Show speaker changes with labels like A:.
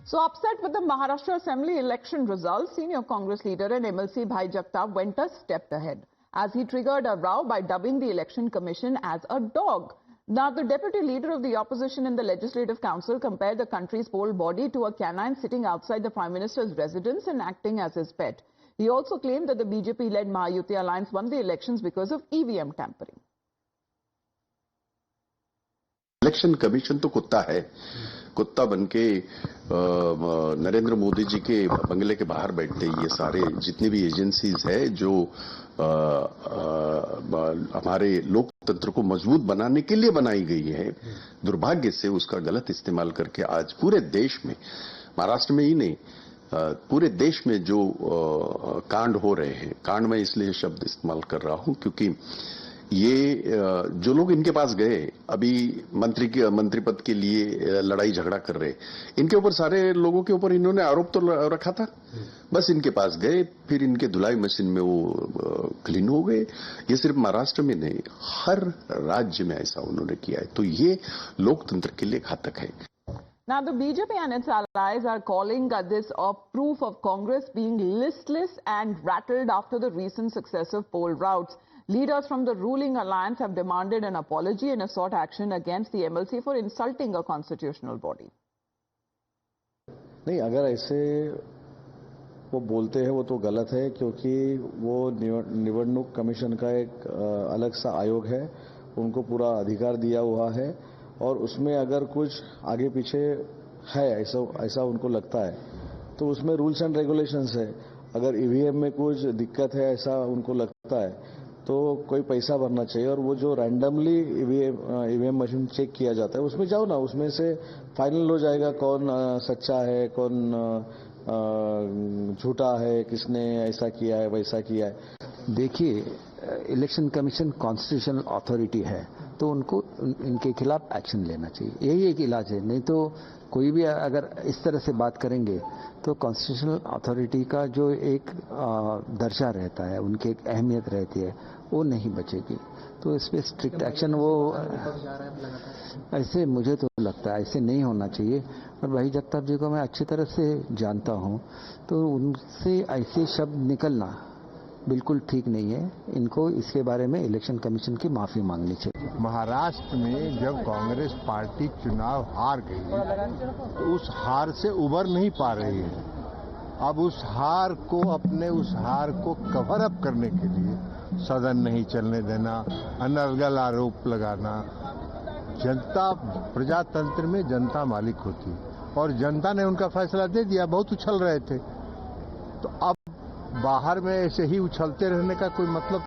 A: So upset with the Maharashtra Assembly election results, senior Congress leader and MLC Bhai Jagtap went a step ahead as he triggered a row by dubbing the Election Commission as a dog. Now, the deputy leader of the opposition in the Legislative Council compared the country's poll body to a canine sitting outside the Prime Minister's residence and acting as his pet. He also claimed that the BJP-led Mahayuti alliance won the elections because of EVM tampering.
B: Election commission तो कुत्ता है। कुत्ता बनके नरेंद्र मोदी जी के बंगले के बाहर बैठते ये सारे जितनी भी एजेंसीज है जो हमारे लोकतंत्र को मजबूत बनाने के लिए बनाई गई है, दुर्भाग्य से उसका गलत इस्तेमाल करके आज पूरे देश में, महाराष्ट्र में ही नहीं, पूरे देश में जो कांड हो रहे हैं, कांड में इसलिए शब्द इस्तेमाल कर रहा हूं क्योंकि ये जो लोग इनके पास गए अभी मंत्री पद के लिए लड़ाई झगड़ा कर रहे, इनके ऊपर सारे लोगों के ऊपर इन्होंने आरोप तो रखा था, बस इनके पास गए, फिर इनके धुलाई मशीन में वो क्लीन हो गए। ये सिर्फ महाराष्ट्र में नहीं, हर राज्य में ऐसा उन्होंने किया है, तो ये लोकतंत्र के लिए घातक है।
A: Now, the BJP and its allies are calling this a proof of Congress being listless and rattled after the recent successive poll routs. Leaders from the ruling alliance have demanded an apology and a sought action against the MLC for insulting a constitutional body.
C: नहीं, अगर ऐसे वो बोलते हैं वो तो गलत है क्योंकि वो निवडणूक कमीशन का एक अलग सा आयोग है, उनको पूरा अधिकार दिया हुआ है और उसमें अगर कुछ आगे पीछे है ऐसा उनको लगता है तो उसमें रूल्स एंड रेगुलेशंस है। अगर ईवीएम में कुछ दिक्कत है ऐसा उनको लगता है तो कोई पैसा भरना चाहिए और वो जो रैंडमली ईवीएम मशीन चेक किया जाता है उसमें जाओ ना, उसमें से फाइनल हो जाएगा कौन सच्चा है, कौन झूठा है, किसने ऐसा किया है वैसा किया है।
D: देखिए, इलेक्शन कमीशन कॉन्स्टिट्यूशनल अथॉरिटी है तो उनको इनके खिलाफ एक्शन लेना चाहिए, यही एक इलाज है। नहीं तो कोई भी अगर इस तरह से बात करेंगे तो कॉन्स्टिट्यूशनल अथॉरिटी का जो एक दर्जा रहता है, उनकी एक अहमियत रहती है, वो नहीं बचेगी। तो इस पर स्ट्रिक्ट एक्शन वो ऐसे मुझे तो लगता है ऐसे नहीं होना चाहिए। और भाई जगताप जी को मैं अच्छी तरह से जानता हूं, तो उनसे ऐसे शब्द निकलना बिल्कुल ठीक नहीं है। इनको इसके बारे में इलेक्शन कमीशन की माफी मांगनी चाहिए।
E: महाराष्ट्र में जब कांग्रेस पार्टी चुनाव हार गई तो उस हार से उबर नहीं पा रही है। अब उस हार को कवर अप करने के लिए सदन नहीं चलने देना, अनर्गल आरोप लगाना। प्रजातंत्र में जनता मालिक होती है और जनता ने उनका फैसला दे दिया। बहुत उछल रहे थे तो अब बाहर में ऐसे ही उछलते रहने का कोई मतलब